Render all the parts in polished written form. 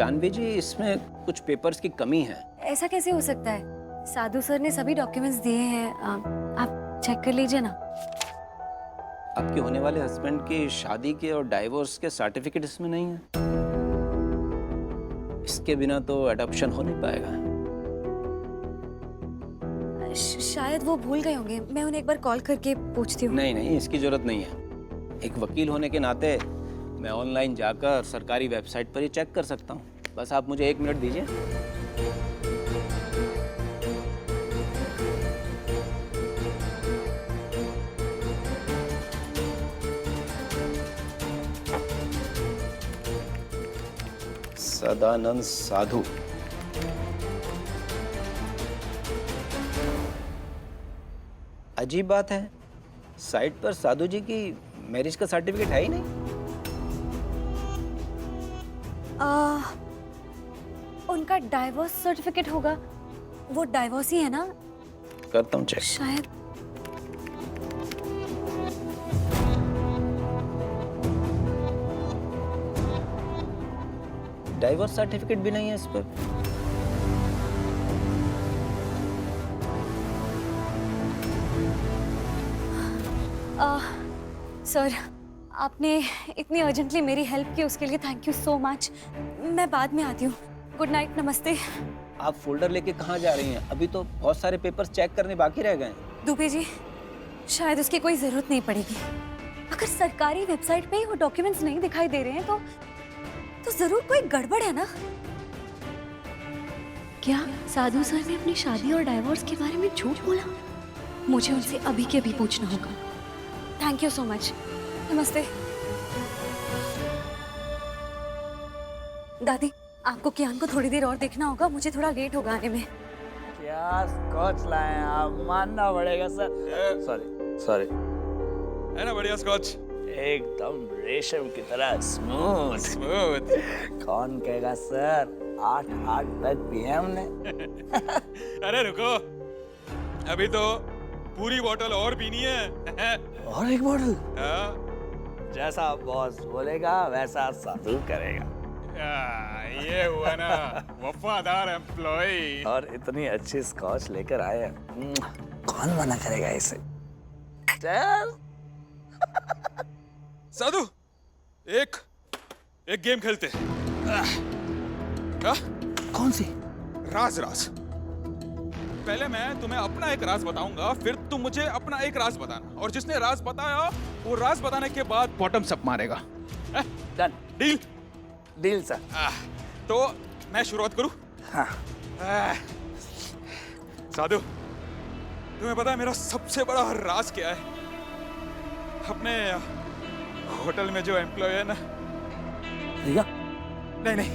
जानवी जी, इसमें कुछ पेपर्स की कमी है। ऐसा कैसे हो सकता है? साधु सर ने सभी डॉक्यूमेंट्स दिए हैं, आप चेक कर लीजिए ना। आपके होने वाले हस्बैंड की शादी के और डाइवोर्स के सर्टिफिकेट इसमें नहीं है। इसके बिना तो अडॉप्शन हो नहीं पाएगा। शायद वो भूल गए होंगे, मैं उन्हें एक बार कॉल करके पूछती हूँ। नहीं नहीं, इसकी जरूरत नहीं है। एक वकील होने के नाते मैं ऑनलाइन जाकर सरकारी वेबसाइट पर ही चेक कर सकता हूँ। बस आप मुझे 1 मिनट दीजिए। सदानंद साधु। अजीब बात है, साइट पर साधु जी की मैरिज का सर्टिफिकेट है ही नहीं। उनका डाइवोर्स सर्टिफिकेट होगा, वो डाइवोर्स ही है ना? करता हूँ चेक। शायद। डाइवोर्स सर्टिफिकेट भी नहीं है इस पर। सर, आपने इतनी अर्जेंटली मेरी हेल्प की, उसके लिए थैंक यू सो मच। मैं बाद में आती हूँ। गुड नाइट, नमस्ते। आप फोल्डर लेके कहाँ जा रही हैं? अभी तो बहुत सारे पेपर्स चेक करने बाकी रह गए हैं। दुबे जी, शायद उसकी कोई जरूरत नहीं पड़ेगी। अगर सरकारी वेबसाइट पे ही वो डॉक्यूमेंट्स नहीं दिखाई दे रहे हैं तो जरूर कोई गड़बड़ है ना? क्या साधु सर ने अपनी शादी और डाइवोर्स के बारे में झूठ बोला? मुझे उनसे अभी के अभी पूछना होगा। Thank you so much. नमस्ते। दादी, आपको कियान को थोड़ी देर और देखना होगा, मुझे थोड़ा लेट होगा आने में। क्या स्कॉच लाए हैं आप, मानना पड़ेगा सर। सॉरी है ना बढ़िया स्कॉच? एकदम रेशम की तरह स्मूथ। कौन कहेगा सर, 8 तक पिए हमने। अरे रुको, अभी तो पूरी बोतल और पीनी है। और एक बॉटल? हाँ? जैसा बॉस बोलेगा वैसा साधु करेगा। ये हुआ ना वफादार एम्प्लॉय। और इतनी अच्छी स्कॉच लेकर आए हैं, कौन मना करेगा इसे? चल। साधु, एक गेम खेलते हैं। कौन सी? राज। पहले मैं तुम्हें अपना एक राज बताऊंगा, फिर तुम मुझे अपना एक राज बताना, और जिसने राज बताया वो राज बताने के बाद बॉटम अप मारेगा। डन। Deal sir. तो मैं शुरुआत करूं? हाँ। साधु, तुम्हें पता है मेरा सबसे बड़ा राज क्या है? अपने होटल में जो एम्प्लॉय है ना। रिया? नहीं,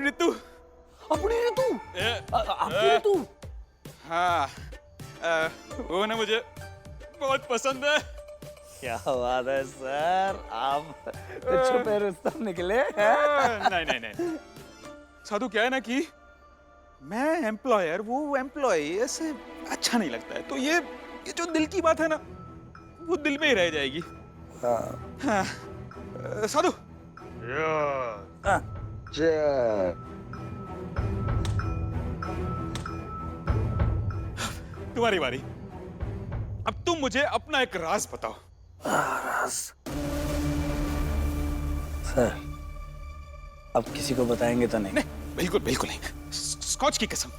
ऋतु। अपनी ऋतु? आपकी ऋतु? हाँ, वो ना मुझे बहुत पसंद है। क्या बात है सर, आप तो छुपे रुस्तम निकले हैं। नहीं। साधु, क्या है ना कि मैं एम्प्लॉयर, वो एम्प्लॉय, ऐसे अच्छा नहीं लगता है। तो ये जो दिल की बात है ना, वो दिल में ही रह जाएगी। हाँ। साधु। तुम्हारी बारी। अब तुम मुझे अपना एक राज बताओ। राज? सर, अब किसी को बताएंगे तो नहीं? नहीं, बिल्कुल नहीं। स्कॉच की कसम।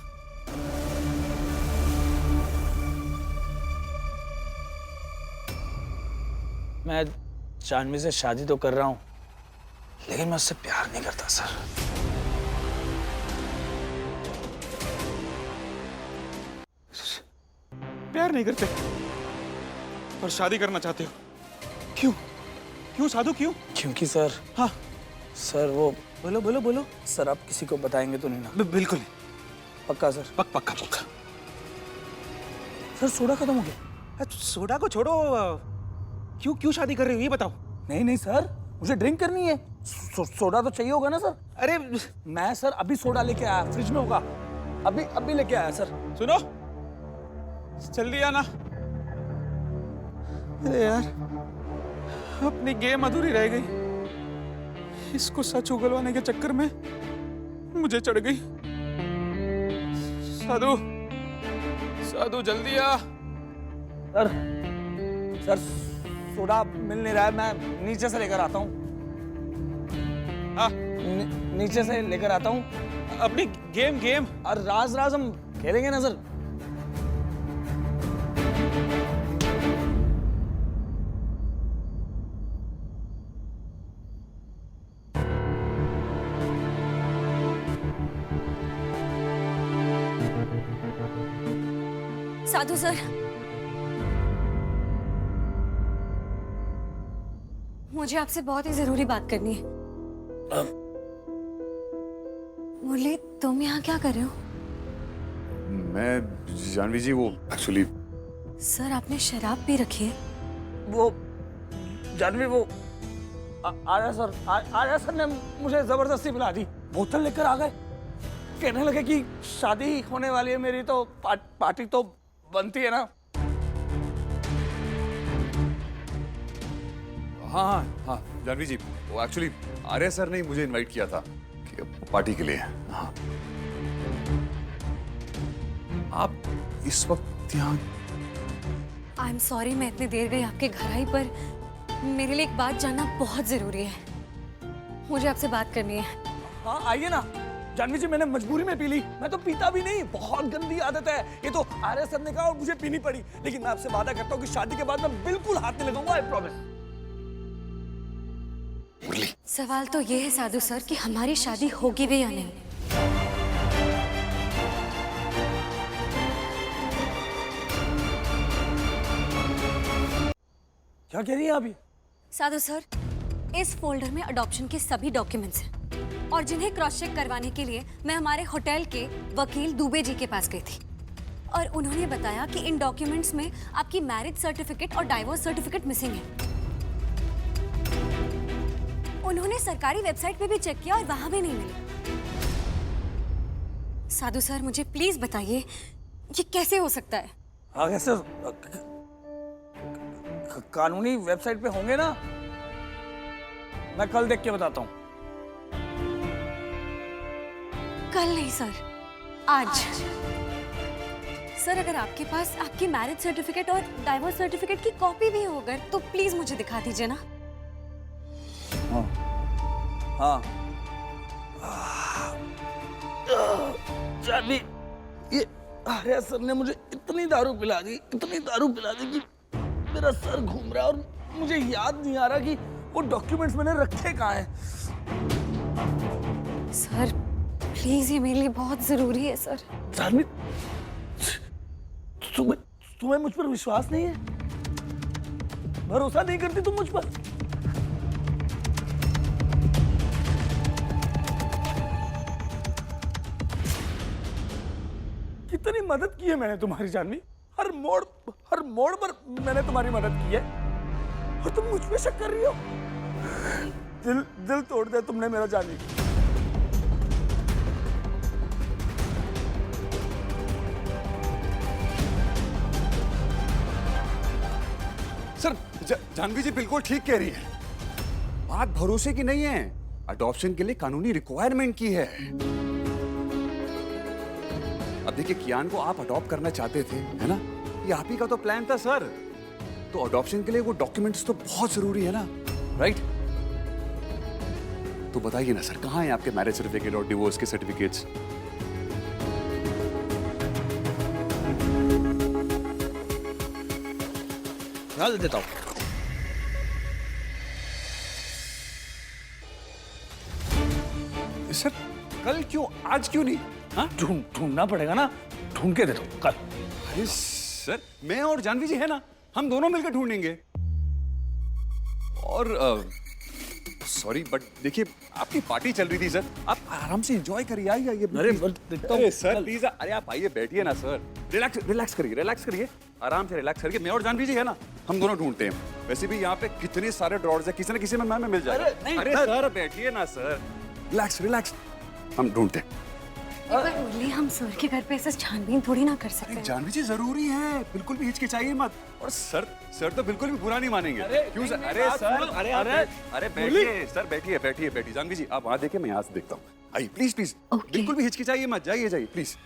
मैं जानवी से शादी तो कर रहा हूं, लेकिन मैं उससे प्यार नहीं करता सर। प्यार नहीं करते और शादी करना चाहते हो? क्यों साधु, क्यों? क्योंकि सर, हाँ सर वो, बोलो। सर आप किसी को बताएंगे तो नहीं ना? बिल्कुल नहीं। पक्का सर? पक्का। सर सोडा खत्म हो गया। सोडा को छोड़ो, क्यों शादी कर रहे हो ये बताओ। नहीं सर, मुझे ड्रिंक करनी है। सोडा तो चाहिए होगा ना सर? अरे मैं सर अभी सोडा लेके आया, फ्रिज में होगा, अभी लेके आया सर। सुनो, जल्दी आना। अरे यार, अपनी गेम अधूरी रह गई। इसको सच उगलवाने के चक्कर में मुझे चढ़ गई। साधु, साधु जल्दी आ। सर, सर सोडा मिल नहीं रहा है, मैं नीचे से लेकर आता हूँ। हाँ, नीचे से लेकर आता हूँ। अपनी गेम और राज हम खेलेंगे ना सर। साधु सर, मुझे आपसे बहुत ही जरूरी बात करनी है। मुरली, तुम यहाँ क्या कर रहे हो? मैं जानवी जी, वो एक्चुअली सर, आपने शराब पी रखी है। वो जानवी, वो आर्या सर ने मुझे जबरदस्ती बुला दी। बोतल लेकर आ गए, कहने लगे कि शादी होने वाली है मेरी, तो पार्टी तो बनती है ना। हाँ, जानवी जी, वो एक्चुअली आर्य सर ने मुझे इनवाइट किया था कि पार्टी के लिए। हाँ, आप इस वक्त यहाँ? आई एम सॉरी, मैं इतनी देर गई आपके घर आई, पर मेरे लिए एक बात जानना बहुत जरूरी है। मुझे आपसे बात करनी है। हाँ आइए ना। जानवी जी, मैंने मजबूरी में पी ली, मैं तो पीता भी नहीं, बहुत गंदी आदत है ये तो। आर्य सर ने कहा और मुझे पीनी पड़ी, लेकिन मैं आपसे वादा करता हूँ कि शादी के बाद मैं बिल्कुल हाथ नहीं लगाऊंगा, आई प्रॉमिस। सवाल तो ये है साधु सर कि हमारी शादी होगी भी या नहीं। क्या कह रही है अभी? साधु सर, इस फोल्डर में अडॉप्शन के सभी डॉक्यूमेंट्स हैं और जिन्हें क्रॉस चेक करवाने के लिए मैं हमारे होटल के वकील दुबे जी के पास गई थी और उन्होंने बताया कि इन डॉक्यूमेंट्स में आपकी मैरिज सर्टिफिकेट और डाइवोर्स सर्टिफिकेट मिसिंग है। उन्होंने सरकारी वेबसाइट पे भी चेक किया और वहां भी नहीं मिली। साधु सर, मुझे प्लीज बताइए ये कैसे हो सकता है? आगे सर, कानूनी वेबसाइट पे होंगे ना, मैं कल देख के बताता हूँ। कल नहीं सर, आज। सर, अगर आपके पास आपकी मैरिज सर्टिफिकेट और डाइवोर्स सर्टिफिकेट की कॉपी भी हो अगर, तो प्लीज मुझे दिखा दीजिए ना। हाँ, जानवी, ये आर्या सर ने मुझे इतनी दारू पिला दी कि मेरा सर घूम रहा है और मुझे याद नहीं आ रहा कि वो डॉक्यूमेंट्स मैंने रखे कहाँ हैं। सर प्लीज, ये मेरे लिए बहुत जरूरी है सर। जानवी, तुम्हें मुझ पर विश्वास नहीं है? भरोसा नहीं करती तुम मुझ पर? कितनी मदद की है मैंने तुम्हारी जानवी, हर मोड़ पर मैंने तुम्हारी मदद की है और तुम मुझ पे शक कर रही हो? दिल तोड़ दिया तुमने मेरा जानवी। सर, जानवी जी बिल्कुल ठीक कह रही है। बात भरोसे की नहीं है, अडॉप्शन के लिए कानूनी रिक्वायरमेंट की है। अब देखिए, कियान को आप अडॉप्ट करना चाहते थे, है ना? ये आप ही का तो प्लान था सर। तो अडॉप्शन के लिए वो डॉक्यूमेंट्स तो बहुत जरूरी है ना, राइट? तो बताइए ना सर, कहाँ है आपके मैरिज सर्टिफिकेट और डिवोर्स के सर्टिफिकेट्स? डाल देता हूँ। सर, कल क्यों, आज क्यों नहीं? हाँ, ढूंढना पड़ेगा ना, ढूंढ के देता हूँ कल। अरे सर, मैं और जानवी जी है ना, हम दोनों मिलकर ढूंढेंगे। और सॉरी बट देखिए, आपकी पार्टी चल रही थी सर, आप आराम से एंजॉय करिए। आइए। अरे सर प्लीज, अरे आप आइए, बैठिए ना सर। रिलैक्स करिए, आराम से रिलैक्स करिए। मैं और जानवी जी है ना, हम दोनों ढूंढते हैं। वैसे भी यहाँ पे कितने सारे ड्रॉर्स है, किसी न किसी में मिल जाएगा। अरे सर बैठिए ना सर, रिलैक्स, हम ढूंढते हैं। पर मुरली, हम सर के घर पे ऐसे छानबीन थोड़ी ना कर सकते हैं। जानवी जी जरूरी है, बिल्कुल भी हिचकिचाइए मत। और सर तो बिल्कुल भी बुरा नहीं मानेंगे। क्यों सर? अरे सर, अरे बैठिए सर, बैठिए। जानवी जी आप वहां देखिए, मैं यहाँ से देखता हूँ। आइए प्लीज Okay. बिल्कुल भी हिचकिचाइए मत, जाइए प्लीज।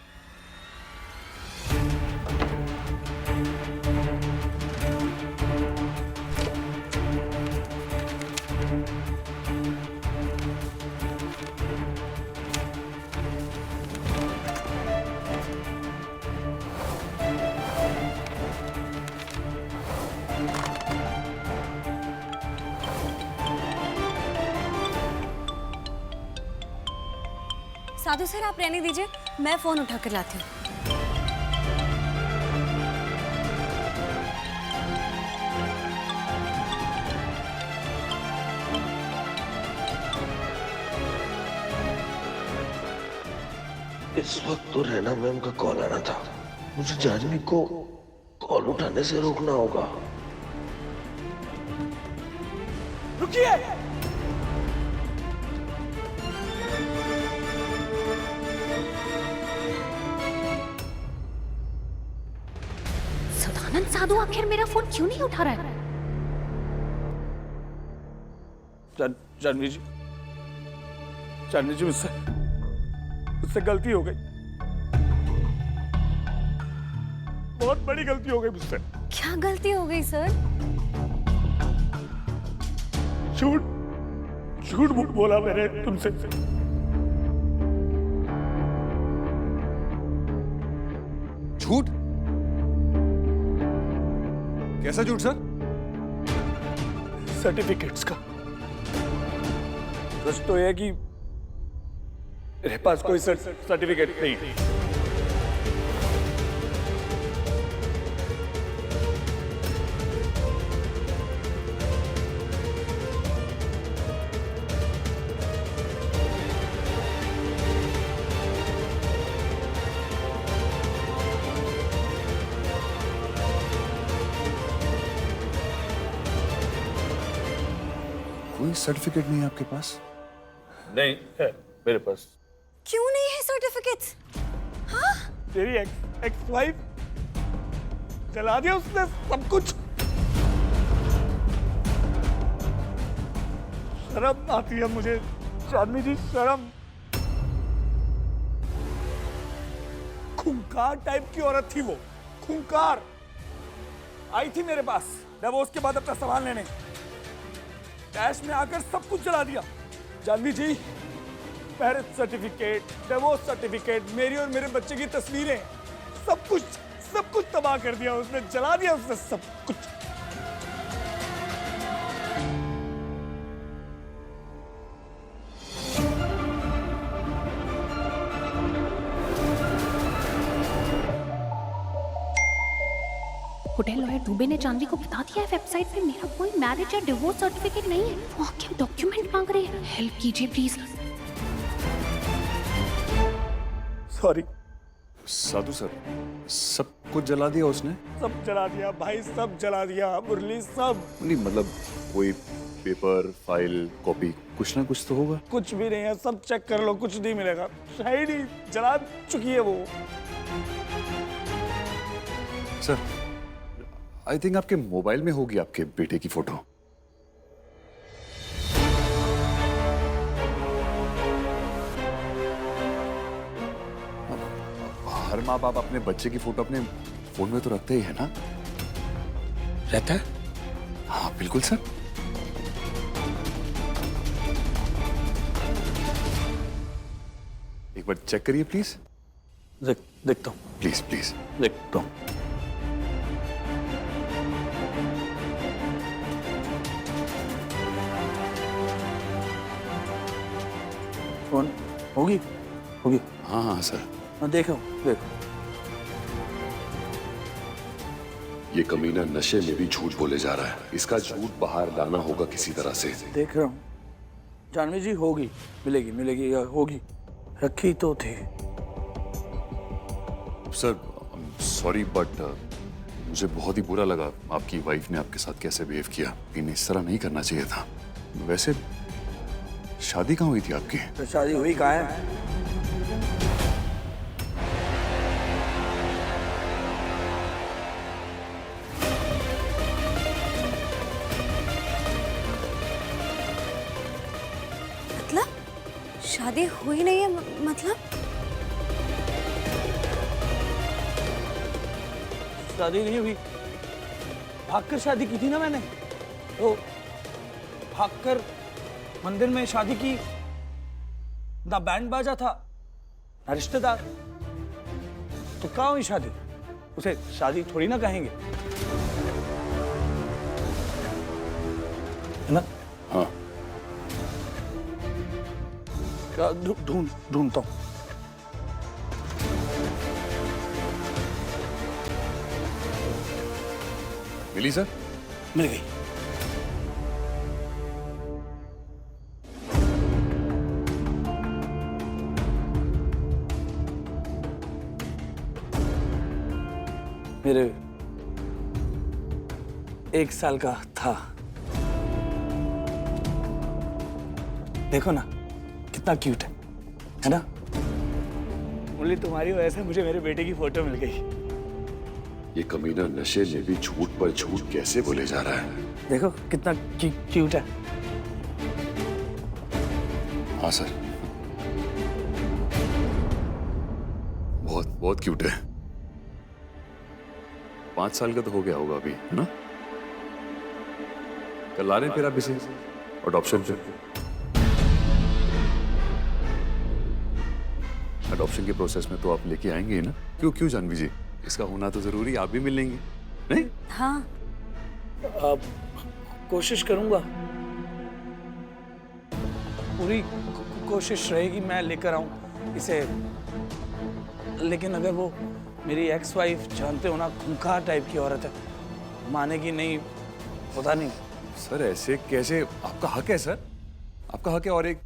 साधु सर, आप रहने दीजिए, मैं फोन उठा कर लाती हूँ। इस वक्त तो रैना मैम का कॉल आना था। मुझे जानवी को कॉल उठाने से रोकना होगा। रुकिए। सदानंद साधु आखिर मेरा फोन क्यों नहीं उठा रहा है? जानवी जी मुझसे गलती हो गई। बहुत बड़ी गलती हो गई मुझसे। क्या गलती हो गई सर? झूठ बोला मैंने तुमसे। झूठ? कैसा झूठ सर? सर्टिफिकेट्स का। सच तो है कि मेरे पास कोई सर्टिफिकेट नहीं। कोई सर्टिफिकेट नहीं है आपके पास? नहीं है मेरे पास। क्यों नहीं है सर्टिफिकेट्स? तेरी एक्स वाइफ जला दिया उसने सब कुछ। शर्म आती है मुझे जानवी जी, शर्म। खूंखार टाइप की औरत थी वो, खूंखार। आई थी मेरे पास डिवोर्स के बाद अपना सामान लेने, कैश में आकर सब कुछ जला दिया। जानवी जी, मैरिज सर्टिफिकेट, डिवोर्स सर्टिफिकेट, मेरी और मेरे बच्चे की तस्वीरें, सब कुछ तबाह कर दिया उसने, जला दिया उसने सब कुछ। होटल लॉयर दुबे ने जानवी को बता दिया है वेबसाइट पे मेरा कोई मैरिज या डिवोर्स सर्टिफिकेट नहीं है। वो आके डॉक्यूमेंट मांग रहे हैं। हेल्प कीजिए प्लीज। सॉरी। साधु सर, सब कुछ जला दिया उसने? सब जला दिया भाई, सब जला दिया मुरली, सब। नहीं मतलब कोई पेपर, फाइल, कॉपी, कुछ ना कुछ तो होगा। कुछ भी नहीं है, सब चेक कर लो, कुछ नहीं मिलेगा। शायद ही जला चुकी है वो। सर, आई थिंक आपके मोबाइल में होगी आपके बेटे की फोटो। हर माँ बाप अपने बच्चे की फोटो अपने फोन में तो रखते ही है ना? रहता है? हाँ बिल्कुल सर। एक बार चेक करिए प्लीज। देखता हूँ, प्लीज प्लीज देखता हूँ। फोन होगी? हाँ हाँ सर। हाँ देखो। ये कमीना नशे में भी झूठ बोले जा रहा है। इसका झूठ बाहर लाना होगा किसी तरह से। देख रहा हूँ। जानवी जी होगी, मिलेगी या होगी, रखी तो थी। सर सॉरी बट मुझे बहुत ही बुरा लगा आपकी वाइफ ने आपके साथ कैसे बिहेव किया। इन्हें इस तरह नहीं करना चाहिए था। वैसे शादी कहाँ हुई थी आपकी? तो शादी हुई कहाँ है? शादी हुई नहीं है मतलब? शादी नहीं हुई, भागकर शादी की थी ना मैंने। तो भागकर मंदिर में शादी की, ना बैंड बाजा था ना रिश्तेदार, तो कहाँ हुई शादी? उसे शादी थोड़ी ना कहेंगे, है ना? हाँ। क्या ढूंढता हूँ। मिली सर? मिल गई। मेरे 1 साल का था। देखो ना कितना क्यूट है ना? ओनली तुम्हारी वजह से मुझे मेरे बेटे की फोटो मिल गई। ये कमीना नशे में भी झूठ पर झूठ कैसे बोले जा रहा है? देखो कितना क्यूट है। हाँ सर, बहुत बहुत क्यूट है। 5 साल का तो हो गया होगा अभी, है ना? कल ला रहे हैं फिर आप इसे अडॉप्शन पे। अडॉप्शन के प्रोसेस में तो आप लेके आएंगे ही ना? क्यों जानवी जी, इसका होना तो जरूरी, आप भी मिलेंगे नहीं? हाँ, अब कोशिश करूंगा, पूरी कोशिश रहेगी मैं लेकर आऊं इसे। लेकिन अगर वो मेरी एक्स वाइफ, जानते हो ना, खूंखार टाइप की औरत है, मानेगी नहीं, पता नहीं। सर ऐसे कैसे? आपका हक है सर, आपका हक है। और एक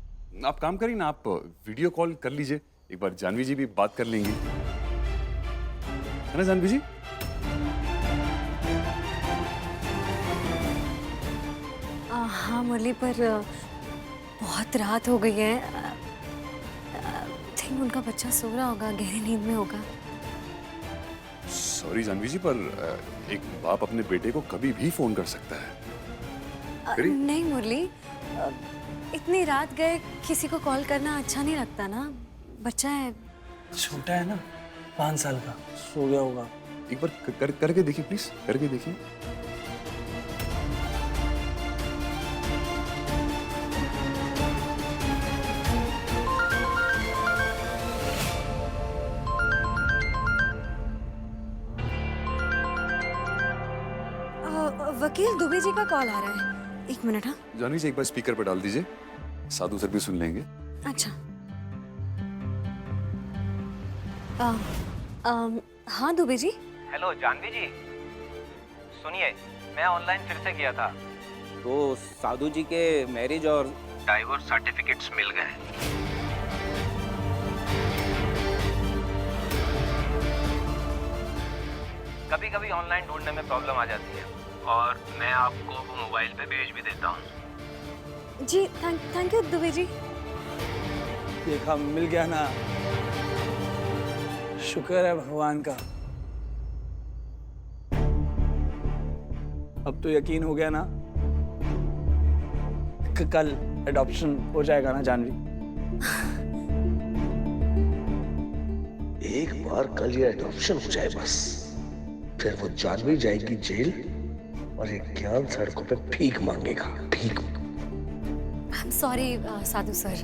आप काम करिए ना, आप वीडियो कॉल कर लीजिए एक बार, जानवी जी भी बात कर लेंगी, है ना जानवी जी? हाँ मुरली, पर बहुत रात हो गई है। थिंक उनका बच्चा सो रहा होगा, गहरी नींद में होगा। सॉरी जानवी जी, पर एक बाप अपने बेटे को कभी भी फोन कर सकता है। करिए। नहीं मुरली, इतनी रात गए किसी को कॉल करना अच्छा नहीं लगता ना, बच्चा है। छोटा है ना, 5 साल का, सो गया होगा। एक बार करके देखिए प्लीज, करके देखिए। वकील दुबे जी का कॉल आ रहा है, 1 मिनट। हाँ जानवी जी एक बार स्पीकर पर डाल दीजिए, साधु सर भी सुन लेंगे। अच्छा। हाँ दुबे जी। हेलो जानवी जी, सुनिए, मैं ऑनलाइन फिर से किया था, तो साधु जी के मैरिज और डाइवोर्स सर्टिफिकेट्स मिल गए। कभी कभी ऑनलाइन ढूंढने में प्रॉब्लम आ जाती है, और मैं आपको वो मोबाइल पे भेज भी देता हूँ। जी थैंक यू दुबे जी। देखा, मिल गया ना, शुक्र है भगवान का। अब तो यकीन हो गया ना, कल एडॉप्शन हो जाएगा ना जानवी? एक बार कल ये एडॉप्शन हो जाए बस, फिर वो जानवी जाएगी जेल और एक ज्ञान सड़कों पे भीख मांगेगा, भीख। I am sorry Sadhu sir,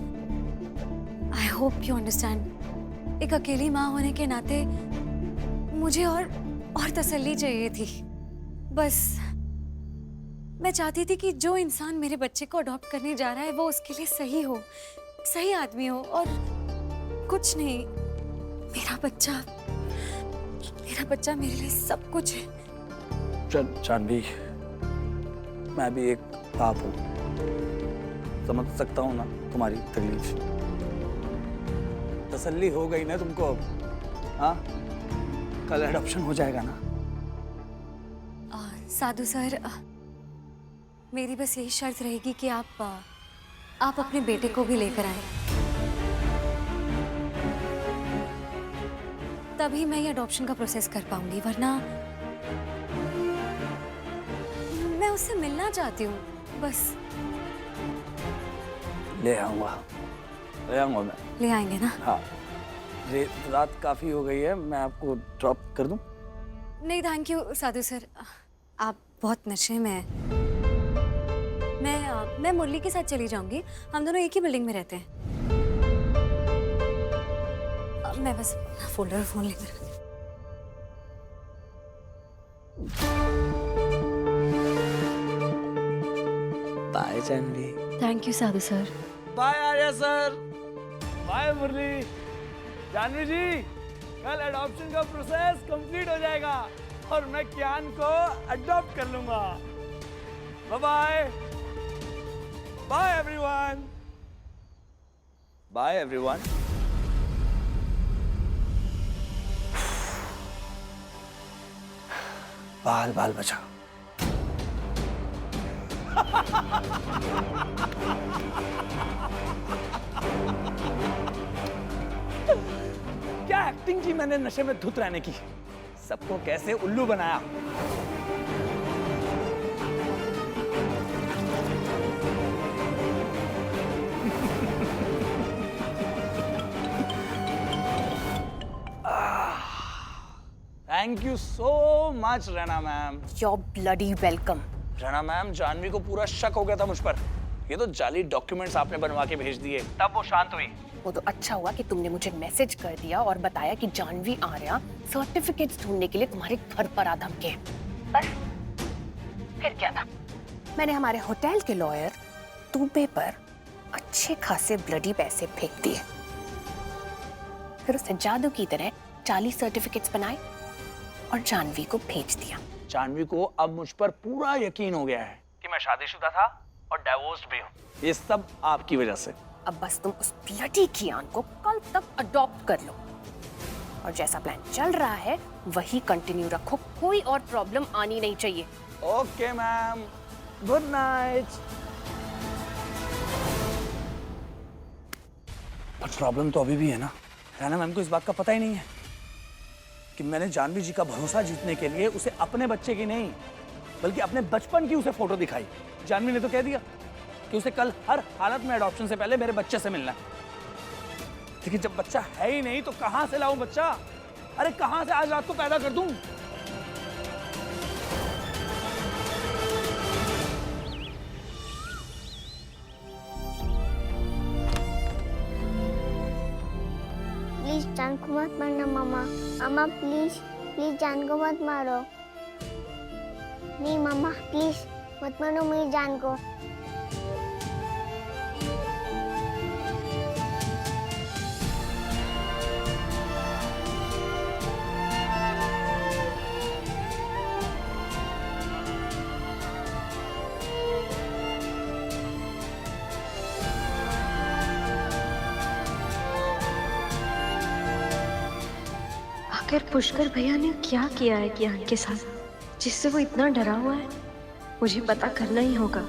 I hope you understand. एक अकेली माँ होने के नाते मुझे और तसल्ली चाहिए थी। बस मैं चाहती थी कि जो इंसान मेरे बच्चे को अडॉप्ट करने जा रहा है वो उसके लिए सही हो, सही आदमी हो, और कुछ नहीं। मेरा बच्चा मेरे लिए सब कुछ है। जानवी, मैं भी एक बाप हूँ, समझ सकता हूँ ना तुम्हारी तकलीफ। तसल्ली हो गई ना तुमको अब? हाँ, कल एडॉप्शन हो जाएगा ना? साधु सर, मेरी बस यही शर्त रहेगी कि आप अपने बेटे को भी लेकर आए, तभी मैं ये अडॉप्शन का प्रोसेस कर पाऊंगी, वरना मैं उससे मिलना चाहती हूँ बस। ले आऊंगा, ले आऊंगा मैं। ले आएंगे ना? हाँ, रात काफी हो गई है, मैं आपको ड्रॉप कर दूं? नहीं थैंक यू साधु सर, आप बहुत नशे में हैं। मैं मुरली के साथ चली जाऊंगी, हम दोनों एक ही बिल्डिंग में रहते हैं। मैं बस फोल्डर और फोन लेकर आती हूं। Bye Janvi. Thank you Sadhu sir. Bye Arya sir. Bye Murali. Janvi ji, कल अडॉप्शन का प्रोसेस कंप्लीट हो जाएगा और मैं कियान को अडॉप्ट कर लूंगा। Bye bye. Bye everyone. Bye everyone. बाल बाल बचा। क्या एक्टिंग की मैंने नशे में धुत रहने की, सबको कैसे उल्लू बनाया। Thank you so much Raina ma'am. You're bloody welcome. Raina ma'am, Janvi को पूरा शक हो गया था मुझ पर। ये तो जाली डॉक्यूमेंट्स आपने बनवा के भेज दिए, तब वो शांत हुई। वो तो अच्छा हुआ कि तुमने मुझे मैसेज कर दिया और बताया कि जानवी आर्या सर्टिफिकेट्स ढूंढने के लिए तुम्हारे घर पर आ धमके। बस फिर क्या था, मैंने हमारे होटल के लॉयर दुबे पर अच्छे खासे ब्लडी पैसे फेंक दिए। फिर उसने जादू की तरह 40 सर्टिफिकेट्स बनाए और जानवी को भेज दिया। जानवी को अब मुझ पर पूरा यकीन हो गया है कि मैं शादीशुदा था और डिवोर्स्ड भी हूँ। ये सब आपकी वजह से। अब बस तुम उस ब्लडी कियान को कल तक अडॉप्ट कर लो और जैसा प्लान चल रहा है वही कंटिन्यू रखो, कोई और प्रॉब्लम आनी नहीं चाहिए। Okay ma'am, good night. पर प्रॉब्लम तो अभी भी है ना, रैना मैम को इस बात का पता ही नहीं है कि मैंने जानवी जी का भरोसा जीतने के लिए उसे अपने बच्चे की नहीं बल्कि अपने बचपन की उसे फोटो दिखाई। जानवी ने तो कह दिया कि उसे कल हर हालत में एडॉप्शन से पहले मेरे बच्चे से मिलना है। लेकिन जब बच्चा है ही नहीं तो कहां से लाऊं बच्चा? अरे कहां से आज रात को पैदा कर दूं? प्लीज जान को मत मारना मामा। मामा प्लीज प्लीज जान को मत मारो। नहीं मामा प्लीज मत मारो मेरी जान को। आखिर पुष्कर भैया ने क्या किया है कियान के साथ जिससे वो इतना डरा हुआ है? मुझे पता करना ही होगा।